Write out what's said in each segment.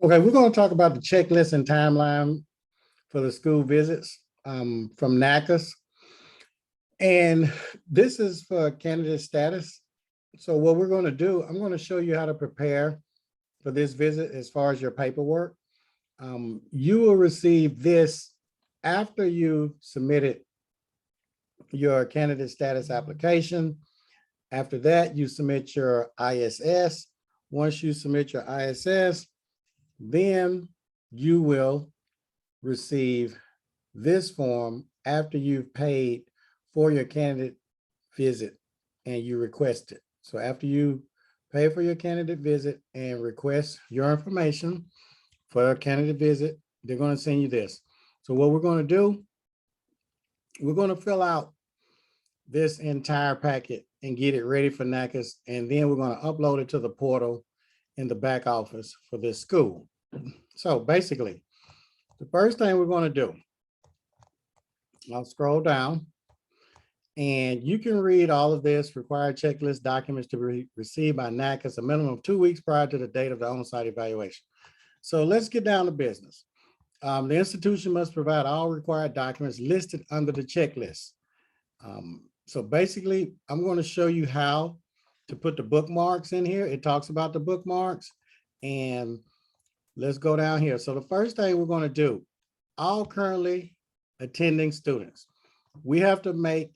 Okay, we're going to talk about the checklist and timeline for the school visits from NACCAS. And this is for candidate status. So what we're going to do, I'm going to show you how to prepare for this visit as far as your paperwork. You will receive this after you submitted your candidate status application. After that, you submit your ISS. Once you submit your ISS, then you will receive this form after you've paid for your candidate visit and you request it. So after you pay for your candidate visit and request your information for a candidate visit, they're going to send you this. So what we're going to do, we're going to fill out this entire packet and get it ready for NACCAS, and then we're going to upload it to the portal in the back office for this school. So basically, the first thing we're going to do, I'll scroll down, and you can read all of this. Required checklist documents to be received by NACCAS a minimum of 2 weeks prior to the date of the on-site evaluation. So let's get down to business. The institution must provide all required documents listed under the checklist. So basically, I'm going to show you how to put the bookmarks in here. It talks about the bookmarks, and let's go down here. So the first thing we're going to do, all currently attending students, we have to make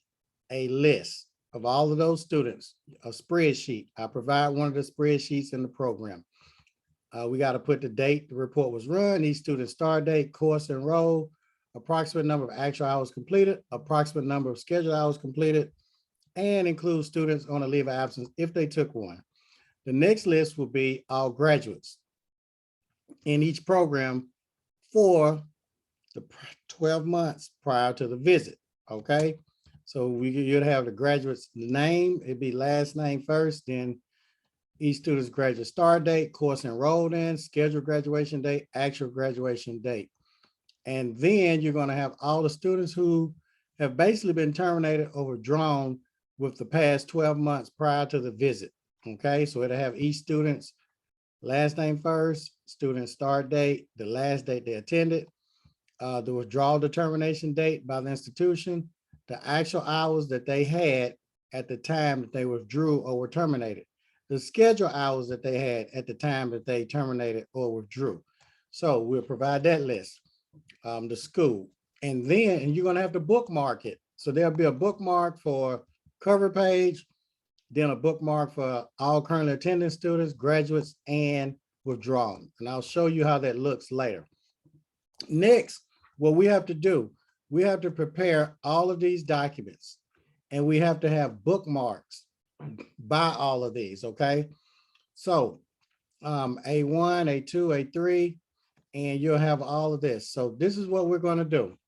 a list of all of those students, a spreadsheet. I provide one of the spreadsheets in the program. We got to put the date the report was run, each student start date, course enrolled, approximate number of actual hours completed, approximate number of scheduled hours completed, and include students on a leave of absence if they took one. The next list will be all graduates in each program for the 12 months prior to the visit, okay? So you'd have the graduate's name, it'd be last name first, then each student's graduate start date, course enrolled in, scheduled graduation date, actual graduation date. And then you're going to have all the students who have basically been terminated or withdrawn with the past 12 months prior to the visit. Okay, so it'll have each student's last name first, student start date, the last date they attended, the withdrawal determination date by the institution, the actual hours that they had at the time that they withdrew or were terminated, the scheduled hours that they had at the time that they terminated or withdrew. So we'll provide that list. The school, and then you're going to have to bookmark it. So there'll be a bookmark for cover page, then a bookmark for all currently attending students, graduates, and withdrawn. And I'll show you how that looks later. Next, what we have to do, we have to prepare all of these documents, and we have to have bookmarks by all of these, okay? So A1, A2, A3, and you'll have all of this. So this is what we're going to do.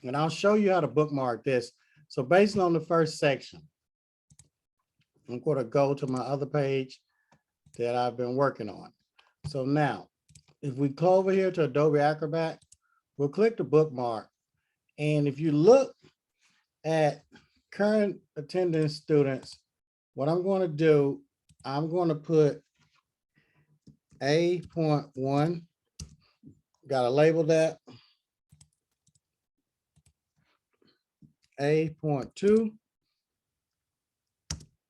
And I'll show you how to bookmark this. So based on the first section, I'm going to go to my other page that I've been working on. So now, if we go over here to Adobe Acrobat, we'll click the bookmark. And if you look at current attendance students, what I'm going to do, I'm going to put A.1. Got to label that. A.2.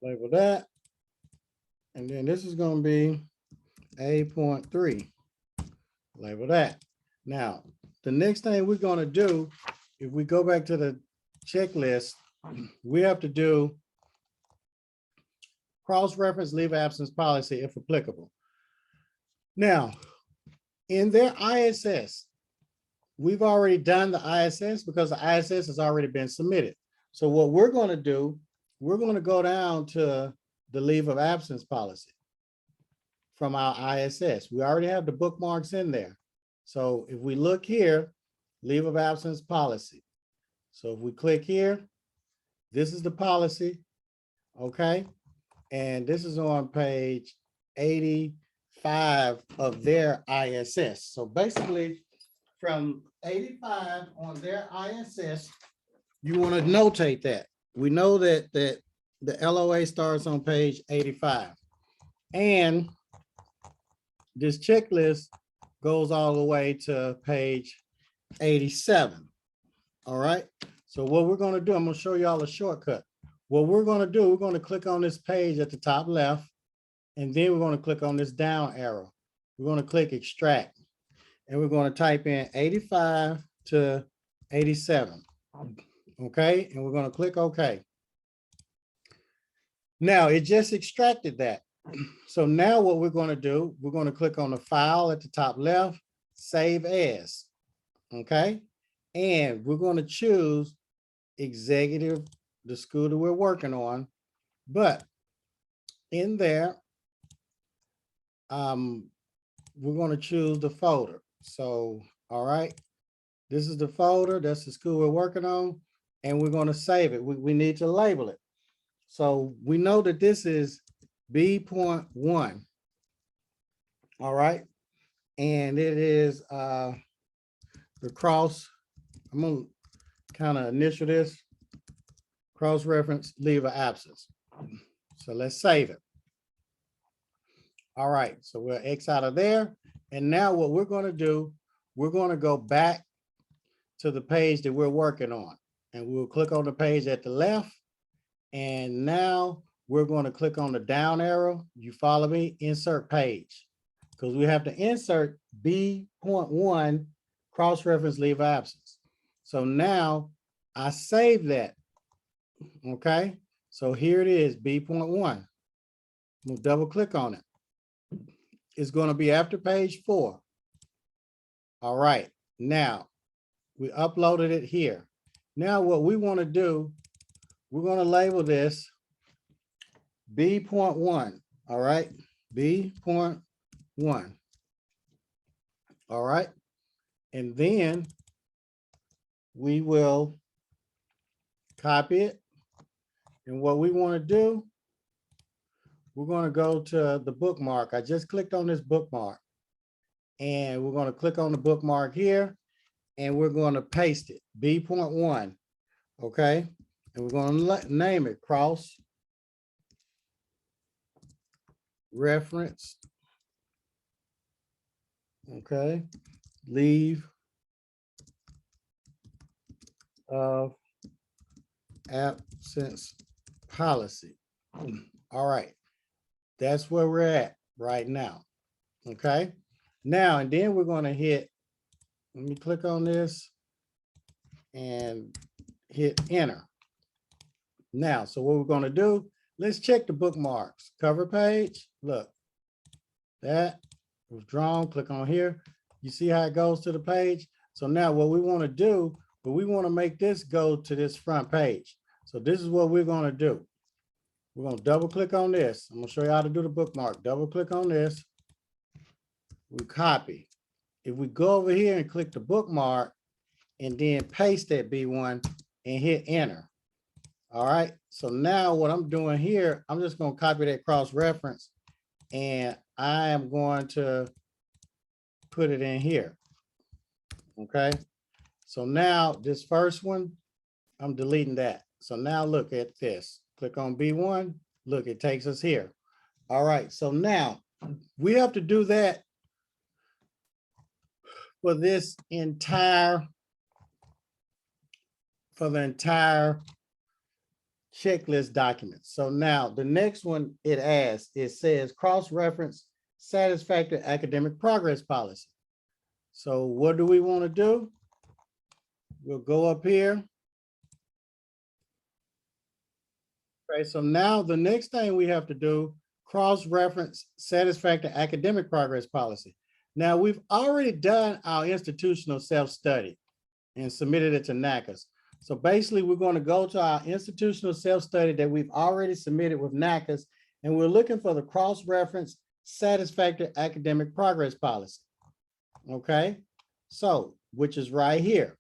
Label that. And then this is going to be A.3. Label that. Now, the next thing we're going to do, if we go back to the checklist, we have to do cross-reference leave absence policy if applicable. Now, in their ISS, we've already done the ISS because the ISS has already been submitted. So what we're going to do, we're going to go down to the leave of absence policy from our ISS. We already have the bookmarks in there. So if we look here, leave of absence policy. So if we click here, this is the policy, okay? And this is on page 85 of their ISS. So basically from 85 on their ISS, you want to notate that. We know that the LOA starts on page 85. And this checklist goes all the way to page 87. All right. So what we're going to do, I'm going to show y'all a shortcut. What we're going to do, we're going to click on this page at the top left, and then we're going to click on this down arrow. We're going to click extract, and we're going to type in 85 to 87. Okay. And we're going to click OK. Now it just extracted that. So now what we're going to do, we're going to click on the file at the top left, save as. Okay. And we're going to choose executive, the school that we're working on. But in there, we're going to choose the folder. So, all right, this is the folder. That's the school we're working on. And we're going to save it. We need to label it. So we know that this is B.1. All right. And it is the cross. I'm going to kind of initial this, cross-reference leave of absence. So let's save it. All right, so we'll X out of there. And now what we're going to do, we're going to go back to the page that we're working on. And we'll click on the page at the left. And now we're going to click on the down arrow. You follow me? Insert page. Because we have to insert B.1 cross-reference leave of absence. So now I save that. Okay, so here it is, B.1. We'll double click on it. It's going to be after page 4. All right, now we uploaded it here. Now what we want to do, we're going to label this B.1. All right, B.1. All right, and then we will copy it. And what we want to do, we're going to go to the bookmark. I just clicked on this bookmark, and we're going to click on the bookmark here, and we're going to paste it, B.1. Okay, and we're going to name it cross reference. Okay, leave of absence policy. All right, that's where we're at right now. Okay, now and then we're going to hit, let me click on this and hit enter. Now, so what we're going to do, let's check the bookmarks cover page. Look, that was drawn. Click on here. You see how it goes to the page. So now what we want to do, but we want to make this go to this front page. So this is what we're going to do. We're going to double click on this. I'm going to show you how to do the bookmark. Double click on this. We copy. If we go over here and click the bookmark and then paste that B1 and hit enter. All right. So now what I'm doing here, I'm just going to copy that cross reference and I am going to put it in here. Okay. So now this first one, I'm deleting that. So now look at this. Click on B1. Look, it takes us here. All right. So now we have to do that for this entire, for the entire checklist document. So now the next one it asks, it says cross-reference satisfactory academic progress policy. So what do we want to do? We'll go up here. Okay, so now the next thing we have to do, cross-reference satisfactory academic progress policy. Now we've already done our institutional self-study and submitted it to NACCAS. So basically we're going to go to our institutional self-study that we've already submitted with NACCAS, and we're looking for the cross-reference satisfactory academic progress policy. Okay, so which is right here.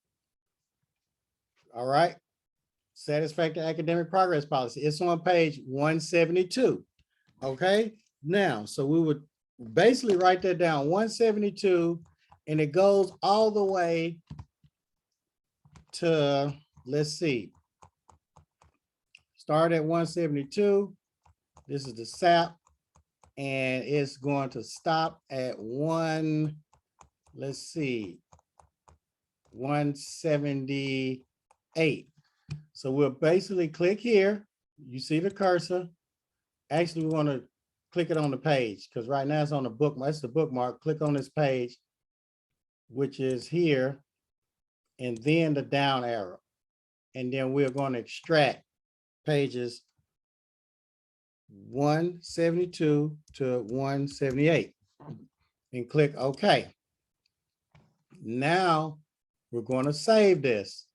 All right, satisfactory academic progress policy. It's on page 172. Okay, now, so we would basically write that down, 172, and it goes all the way to, let's see, start at 172. This is the SAP, and it's going to stop at 1 let's see, 178. So we'll basically click here. You see the cursor. Actually, we want to click it on the page because right now it's on the bookmark. That's the bookmark. Click on this page, which is here, and then the down arrow. And then we're going to extract pages 172 to 178 and click OK. Now we're going to save this.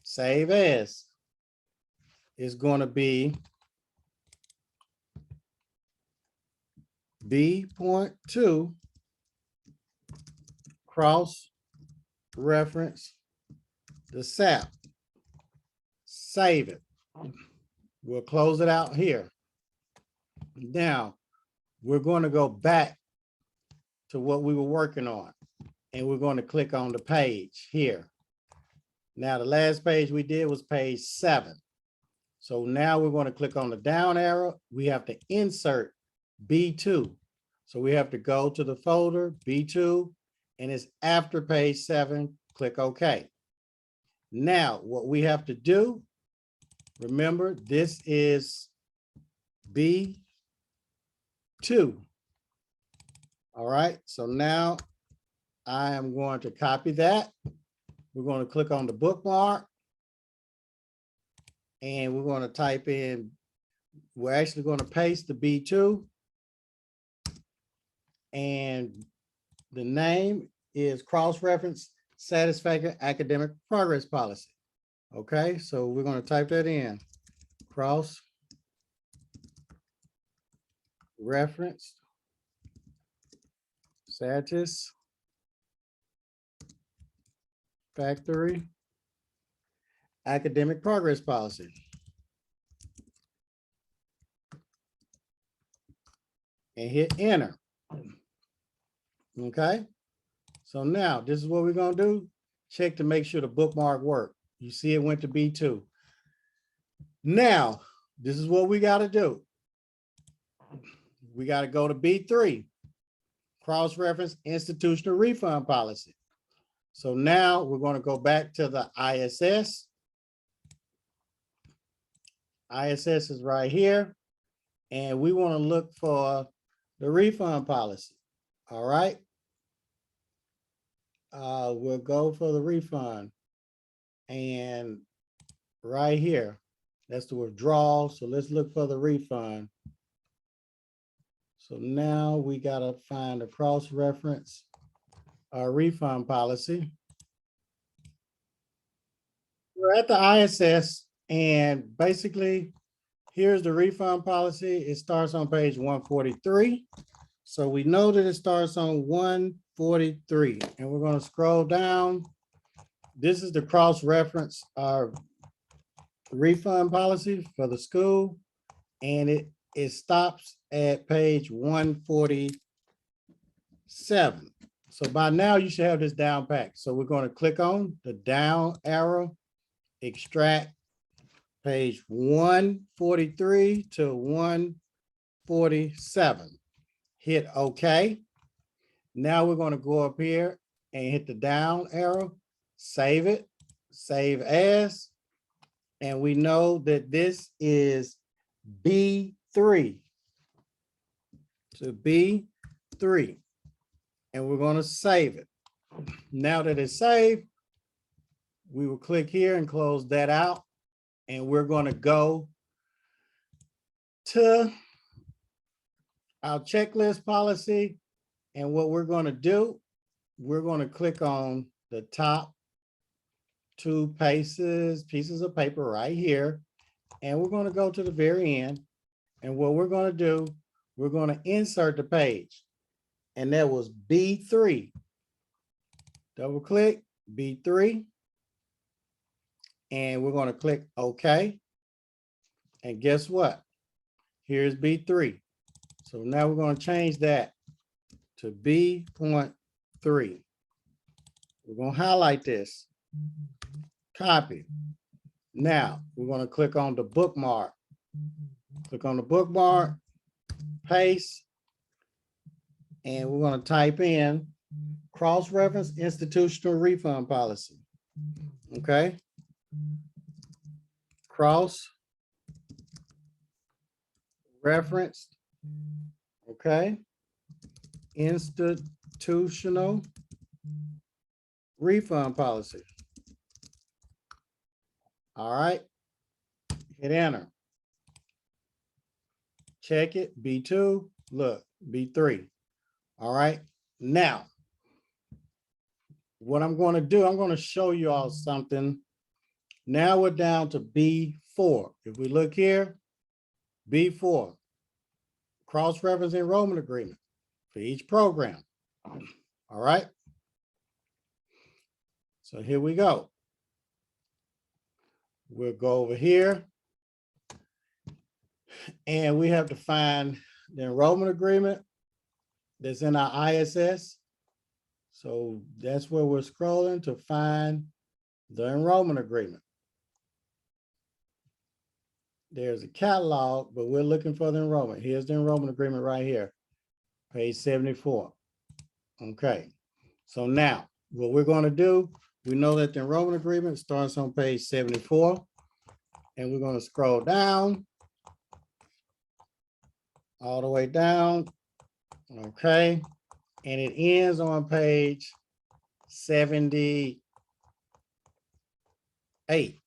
Save as is going to be B.2 cross-reference the SAP. Save it. We'll close it out here. Now, we're going to go back to what we were working on, and we're going to click on the page here. Now, the last page we did was page 7. So now we're going to click on the down arrow. We have to insert B2. So we have to go to the folder B2, and it's after page 7. Click OK. Now, what we have to do, remember, this is B2. All right, so now I am going to copy that. We're going to click on the bookmark, and we're going to type in, we're actually going to paste the B2, and the name is cross-reference satisfactory academic progress policy. Okay, so we're going to type that in, cross-reference satisfactory academic progress policy. And hit enter. Okay, so now this is what we're going to do. Check to make sure the bookmark worked. You see it went to B2. Now, this is what we got to do. We got to go to B3, cross-reference institutional refund policy. So now we're going to go back to the ISS. ISS is right here, and we want to look for the refund policy. All right. We'll go for the refund, and right here, that's the withdrawal. So let's look for the refund. So now we got to find a cross-reference refund policy. We're at the ISS, and basically here's the refund policy. It starts on page 143. So we know that it starts on 143, and we're going to scroll down. This is the cross-reference refund policy for the school, and it stops at page 147. So by now you should have this down packed. So we're going to click on the down arrow, extract page 143 to 147. Hit OK. Now we're going to go up here and hit the down arrow, save it, save as, and we know that this is B3. So B3, and we're going to save it. Now that it's saved, we will click here and close that out, and we're going to go to our checklist policy. And what we're going to do, we're going to click on the top 2 pieces of paper right here, and we're going to go to the very end. And what we're going to do, we're going to insert the page, and that was B3. Double click B3, and we're going to click OK. And guess what? Here's B3. So now we're going to change that to B.3. We're going to highlight this, copy. Now we're going to click on the bookmark. Click on the bookmark, paste, and we're going to type in cross-reference institutional refund policy. Okay. Cross-referenced, okay, institutional refund policy. All right, hit enter. Check it, B2, look, B3. All right, now, what I'm going to do, I'm going to show you all something. Now we're down to B4. If we look here, B4, cross-reference enrollment agreement for each program. All right. So here we go. We'll go over here and we have to find the enrollment agreement that's in our ISS. So that's where we're scrolling to find the enrollment agreement. There's a catalog, but we're looking for the enrollment. Here's the enrollment agreement right here, page 74. Okay, so now what we're going to do, we know that the enrollment agreement starts on page 74, and we're going to scroll down all the way down. Okay, and it ends on page 78.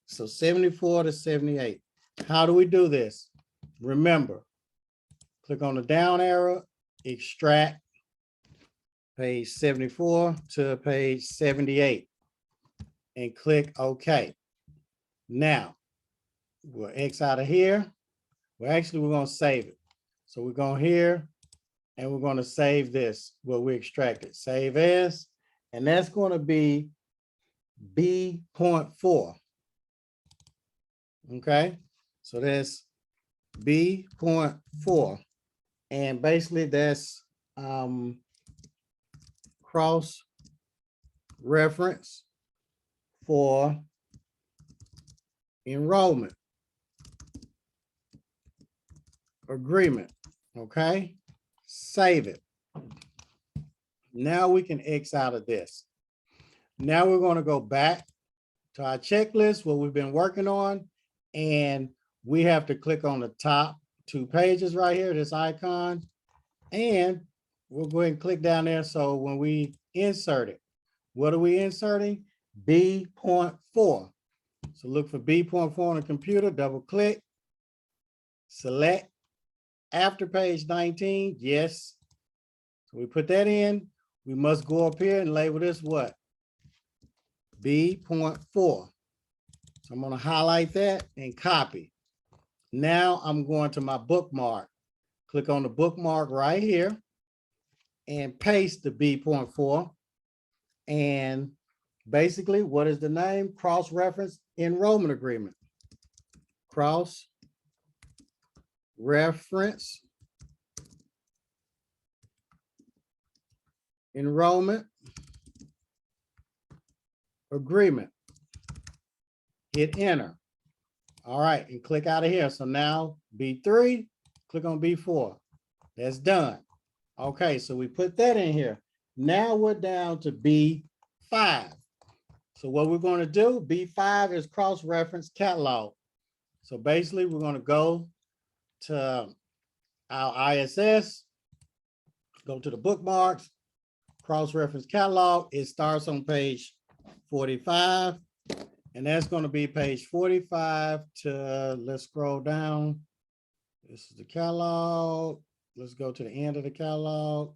So 74 to 78. How do we do this? Remember, click on the down arrow, extract page 74 to page 78 and click OK. Now, we'll X out of here. Well, actually, we're going to save it. So we're going here and we're going to save this, what we extracted. Save as, and that's going to be B.4. Okay. So that's B.4, and basically that's cross-reference for enrollment agreement. Okay, save it. Now we can X out of this. Now we're going to go back to our checklist, what we've been working on, and we have to click on the top 2 pages right here, this icon, and we'll go ahead and click down there. So when we insert it, what are we inserting? B.4. So look for B.4 on the computer, double click, select after page 19, yes. So we put that in, we must go up here and label this what? B.4. So I'm going to highlight that and copy. Now I'm going to my bookmark. Click on the bookmark right here and paste the B.4. And basically, what is the name? Cross-reference enrollment agreement. Cross-reference enrollment agreement. Hit enter. All right, and click out of here. So now B3, click on B4. That's done. Okay, so we put that in here. Now we're down to B5. So what we're going to do, B5 is cross-reference catalog. So basically, we're going to go to our ISS, go to the bookmarks, cross-reference catalog. It starts on page 45. And that's going to be page 45 to, let's scroll down. This is the catalog. Let's go to the end of the catalog,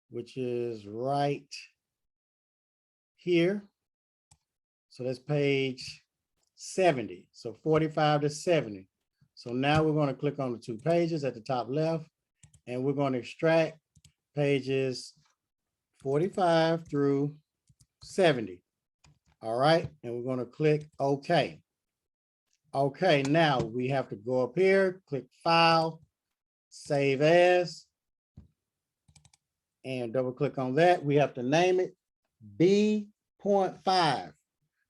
which is right here. So that's page 70. So 45 to 70. So now we're going to click on the 2 pages at the top left, and we're going to extract pages 45 through 70. All right, and we're going to click OK. Okay, now we have to go up here, click File, Save As, and double click on that. We have to name it B.5.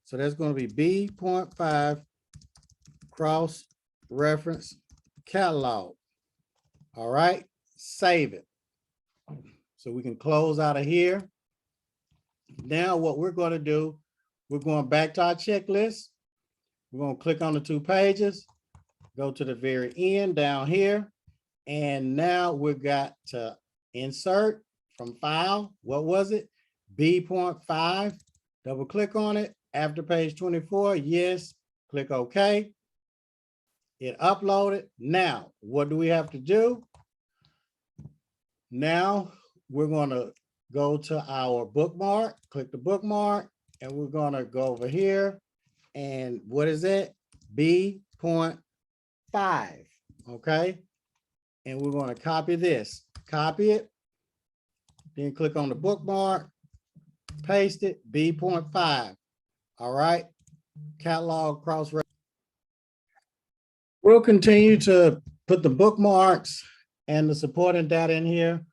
So that's going to be B.5 cross-reference catalog. All right, save it. So we can close out of here. Now what we're going to do, we're going back to our checklist. We're going to click on the 2 pages, go to the very end down here. And now we've got to insert from file. What was it? B.5. Double click on it. After page 24, yes, click OK. It uploaded. Now, what do we have to do? Now we're going to go to our bookmark, click the bookmark, and we're going to go over here. And what is it? B.5. Okay. And we're going to copy this, copy it, then click on the bookmark, paste it, B.5. All right. Catalog cross. We'll continue to put the bookmarks and the supporting data in here.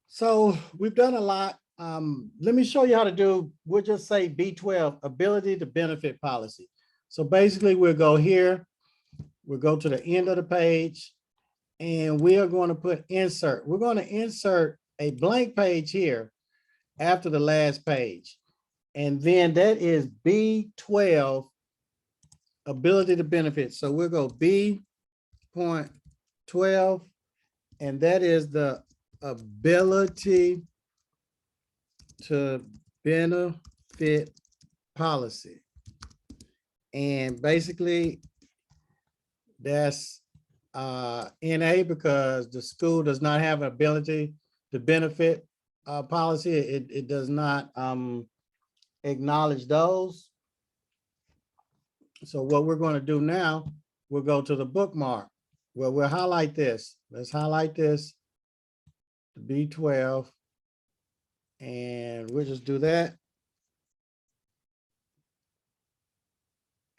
So we've done a lot. Let me show you how to do, we'll just say B12, ability to benefit policy. So basically we'll go here, we'll go to the end of the page, and we are going to put insert. We're going to insert a blank page here after the last page. And then that is B12, ability to benefit. So we'll go B.12, and that is the ability to benefit policy. And basically that's NA, because the school does not have an ability to benefit policy. It does not acknowledge those. So what we're going to do now, we'll go to the bookmark. Well, we'll highlight this. Let's highlight this, the B12, and we'll just do that.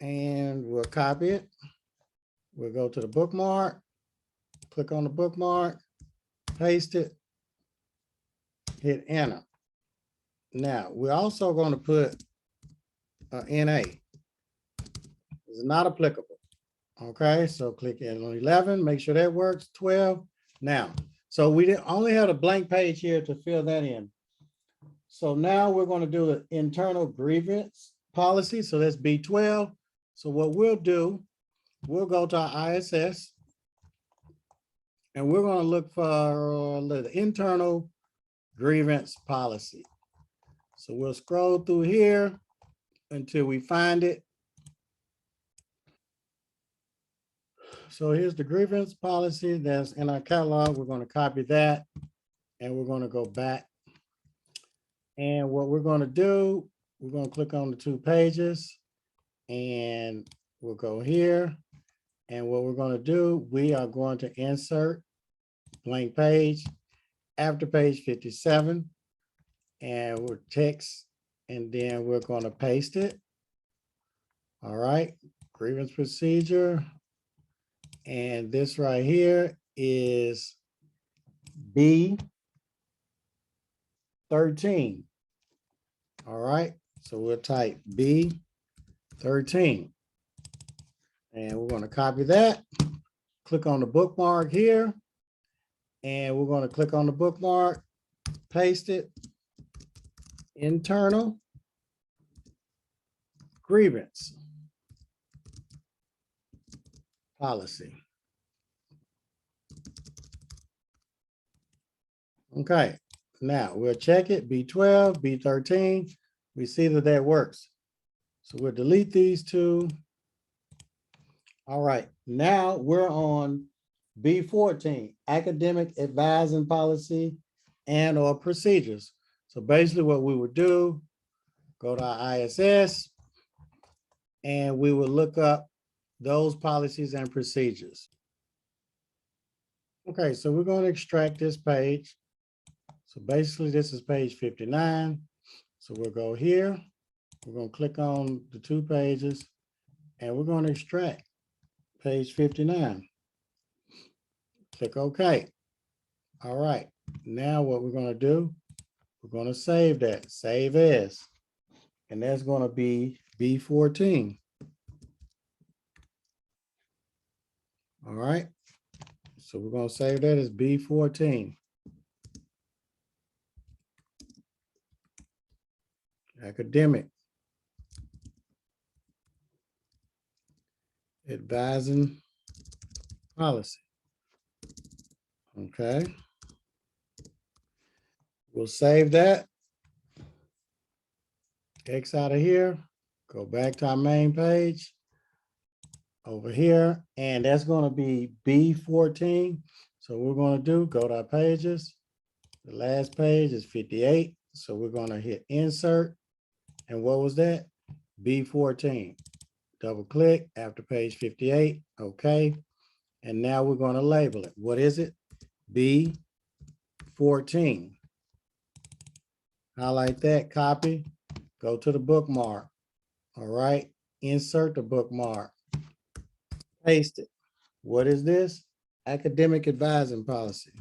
And we'll copy it. We'll go to the bookmark, click on the bookmark, paste it, hit enter. Now, we're also going to put NA. It's not applicable. Okay, so click in on 11, make sure that works, 12. Now, so we only have a blank page here to fill that in. So now we're going to do an internal grievance policy. So that's B12. So what we'll do, we'll go to our ISS and we're going to look for the internal grievance policy. So we'll scroll through here until we find it. So here's the grievance policy that's in our catalog. We're going to copy that and we're going to go back. And what we're going to do, we're going to click on the 2 pages and we'll go here. And what we're going to do, we are going to insert blank page after page 57, and we're text, and then we're going to paste it. All right, grievance procedure. And this right here is B13. All right, so we'll type B13. And we're going to copy that, click on the bookmark here, and we're going to click on the bookmark, paste it, internal grievance policy. Okay, now we'll check it, B12, B13. We see that that works. So we'll delete these 2. All right, now we're on B14, academic advising policy and or procedures. So basically what we would do, go to our ISS and we will look up those policies and procedures. Okay, so we're going to extract this page. So basically this is page 59. So we'll go here, we're going to click on the 2 pages and we're going to extract page 59. Click OK. All right, now what we're going to do, we're going to save that, save as, and that's going to be B14. All right, so we're going to save that as B14. Academic advising policy. Okay. We'll save that. X out of here, go back to our main page over here, and that's going to be B14. So we're going to do, go to our pages. The last page is 58. So we're going to hit insert. And what was that? B14. Double click after page 58. Okay. And now we're going to label it. What is it? B14. Highlight that, copy, go to the bookmark. All right. Insert the bookmark. Paste it. What is this? Academic advising policy.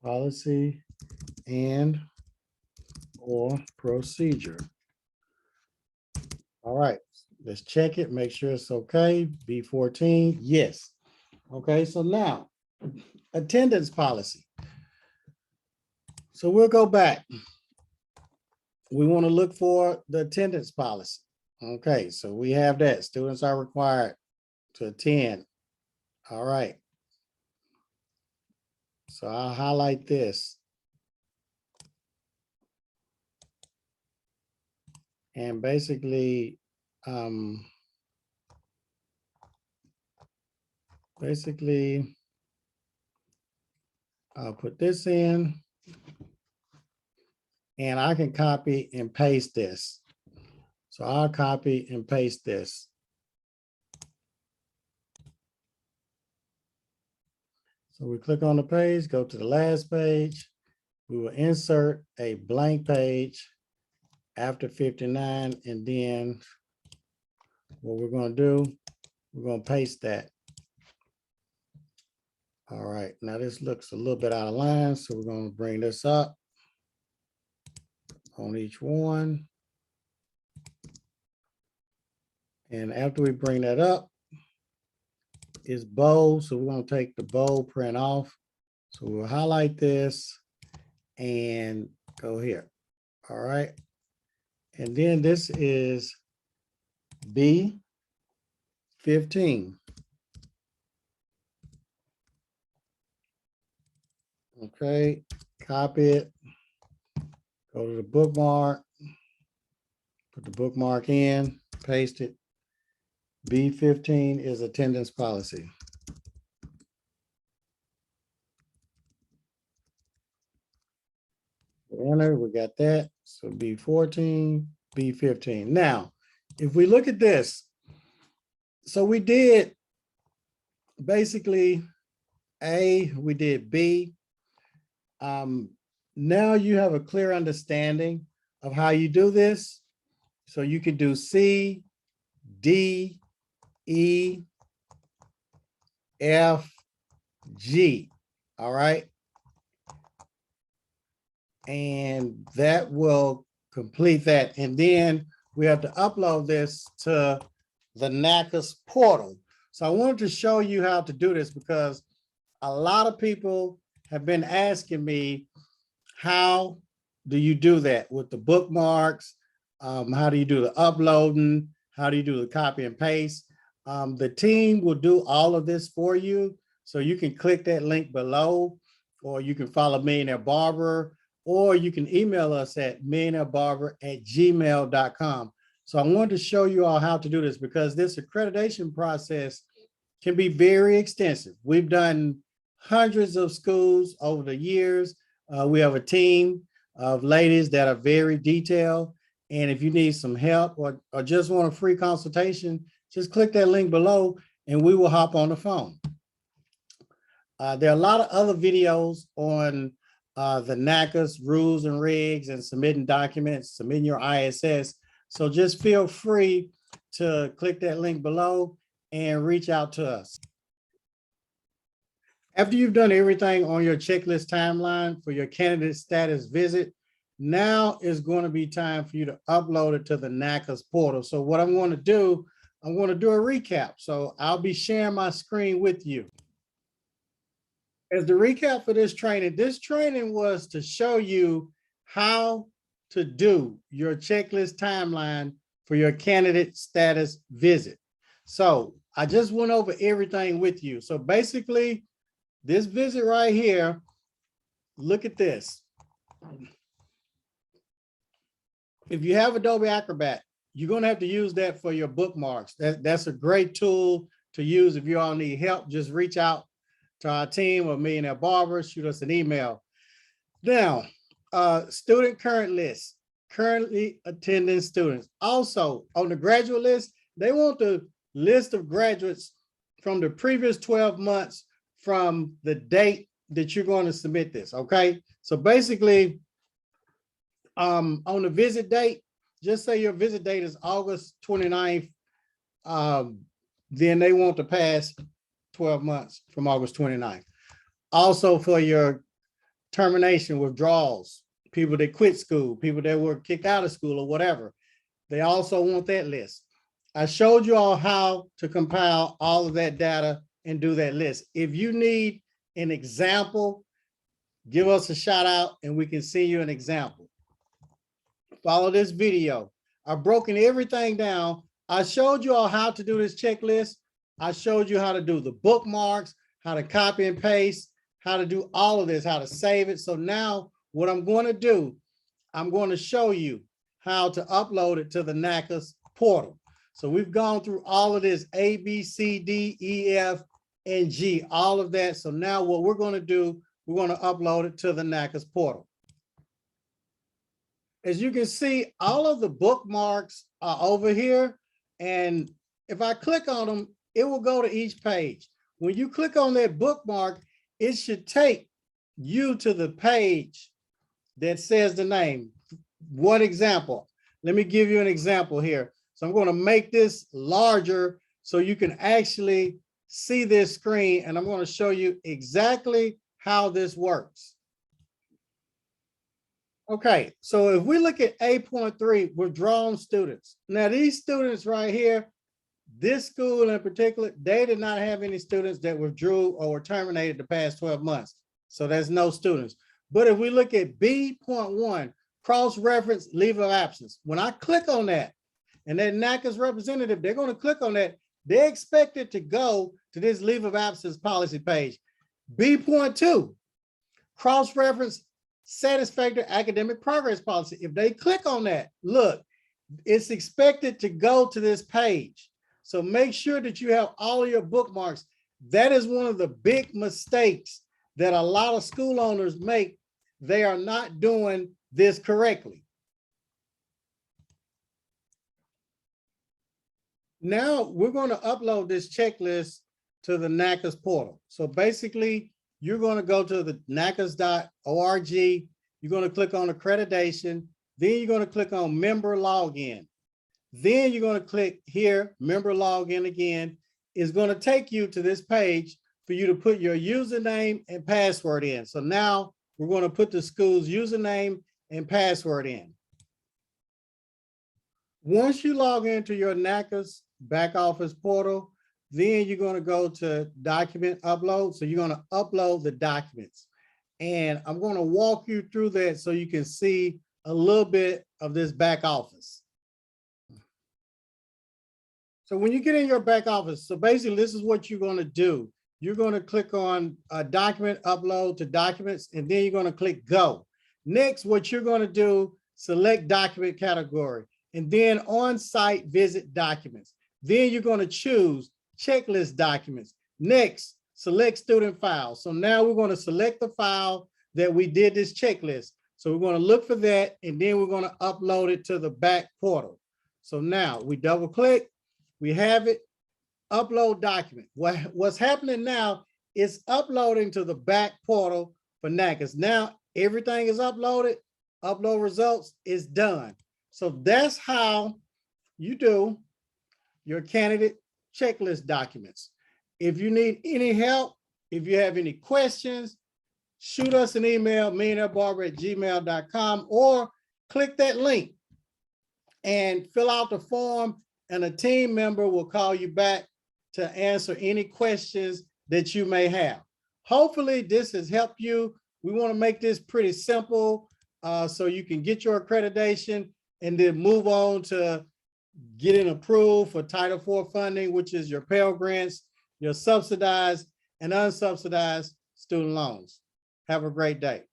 Policy and or procedure. All right, let's check it, make sure it's okay. B14, yes. Okay, so now attendance policy. So we'll go back. We want to look for the attendance policy. Okay, so we have that. Students are required to attend. All right. So I'll highlight this. And basically, I'll put this in and I can copy and paste this. So I'll copy and paste this. So we click on the page, go to the last page. We will insert a blank page after 59, and then what we're going to do, we're going to paste that. All right, now this looks a little bit out of line, so we're going to bring this up on each one. And after we bring that up, it's bold, so we're going to take the bold print off. So we'll highlight this and go here. All right. And then this is B15. Okay, copy it, go to the bookmark, put the bookmark in, paste it. B15 is attendance policy. Enter, we got that. So B14, B15. Now, if we look at this, so we did basically A, we did B. Now you have a clear understanding of how you do this. So you can do C, D, E, F, G, all right? And that will complete that. And then we have to upload this to the NACCAS portal. So I wanted to show you how to do this because a lot of people have been asking me, how do you do that with the bookmarks? How do you do the uploading? How do you do the copy and paste? The team will do all of this for you. So you can click that link below, or you can follow Millionaire Barber, or you can email us at millionairebarber@gmail.com. So I wanted to show you all how to do this because this accreditation process can be very extensive. We've done hundreds of schools over the years. We have a team of ladies that are very detailed. And if you need some help or just want a free consultation, just click that link below and we will hop on the phone. There are a lot of other videos on the NACCAS rules and regs and submitting documents, submitting your ISS. So just feel free to click that link below and reach out to us. After you've done everything on your checklist timeline for your candidate status visit, now is going to be time for you to upload it to the NACCAS portal. So what I'm going to do, I'm going to do a recap. So I'll be sharing my screen with you. As the recap for this training was to show you how to do your checklist timeline for your candidate status visit. So I just went over everything with you. So basically, this visit right here, look at this. If you have Adobe Acrobat, you're going to have to use that for your bookmarks. That's a great tool to use. If you all need help, just reach out to our team or Millionaire Barbers, shoot us an email. Now, student current list, currently attending students. Also, on the graduate list, they want the list of graduates from the previous 12 months from the date that you're going to submit this, okay? So basically, on the visit date, just say your visit date is August 29th, then they want to pass 12 months from August 29th. Also for your termination withdrawals, people that quit school, people that were kicked out of school or whatever, they also want that list. I showed you all how to compile all of that data and do that list. If you need an example, give us a shout out and we can send you an example. Follow this video. I've broken everything down. I showed you all how to do this checklist. I showed you how to do the bookmarks, how to copy and paste, how to do all of this, how to save it. So now what I'm going to do, I'm going to show you how to upload it to the NACCAS portal. So we've gone through all of this, A, B, C, D, E, F, and G, all of that. So now what we're going to do, we're going to upload it to the NACCAS portal. As you can see, all of the bookmarks are over here. And if I click on them, it will go to each page. When you click on that bookmark, it should take you to the page that says the name. One example, let me give you an example here. So I'm going to make this larger so you can actually see this screen, and I'm going to show you exactly how this works. Okay, so if we look at 8.3, withdrawn students. Now these students right here, this school in particular, they did not have any students that withdrew or were terminated the past 12 months. So there's no students. But if we look at B.1, cross-reference leave of absence, when I click on that, and that NACCAS representative, they're going to click on that, they expect it to go to this leave of absence policy page. B.2, cross-reference satisfactory academic progress policy. If they click on that, look, it's expected to go to this page. So make sure that you have all of your bookmarks. That is one of the big mistakes that a lot of school owners make. They are not doing this correctly. Now we're going to upload this checklist to the NACCAS portal. So basically, you're going to go to the NACCAS.org. You're going to click on accreditation. Then you're going to click on member login. Then you're going to click here, member login again. It's going to take you to this page for you to put your username and password in. So now we're going to put the school's username and password in. Once you log into your NACCAS back office portal, then you're going to go to document upload. So you're going to upload the documents. And I'm going to walk you through that so you can see a little bit of this back office. So when you get in your back office, so basically this is what you're going to do. You're going to click on document upload to documents, and then you're going to click go. Next, what you're going to do, select document category, and then on-site visit documents. Then you're going to choose checklist documents. Next, select student file. So now we're going to select the file that we did this checklist. So we're going to look for that, and then we're going to upload it to the back portal. So now we double click, we have it, upload document. What's happening now is uploading to the back portal for NACCAS. Now everything is uploaded, upload results is done. So that's how you do your candidate checklist documents. If you need any help, if you have any questions, shoot us an email, millionairebarber@gmail.com, or click that link and fill out the form and a team member will call you back to answer any questions that you may have. Hopefully this has helped you. We want to make this pretty simple so you can get your accreditation and then move on to getting approved for Title IV funding, which is your Pell Grants, your subsidized and unsubsidized student loans. Have a great day.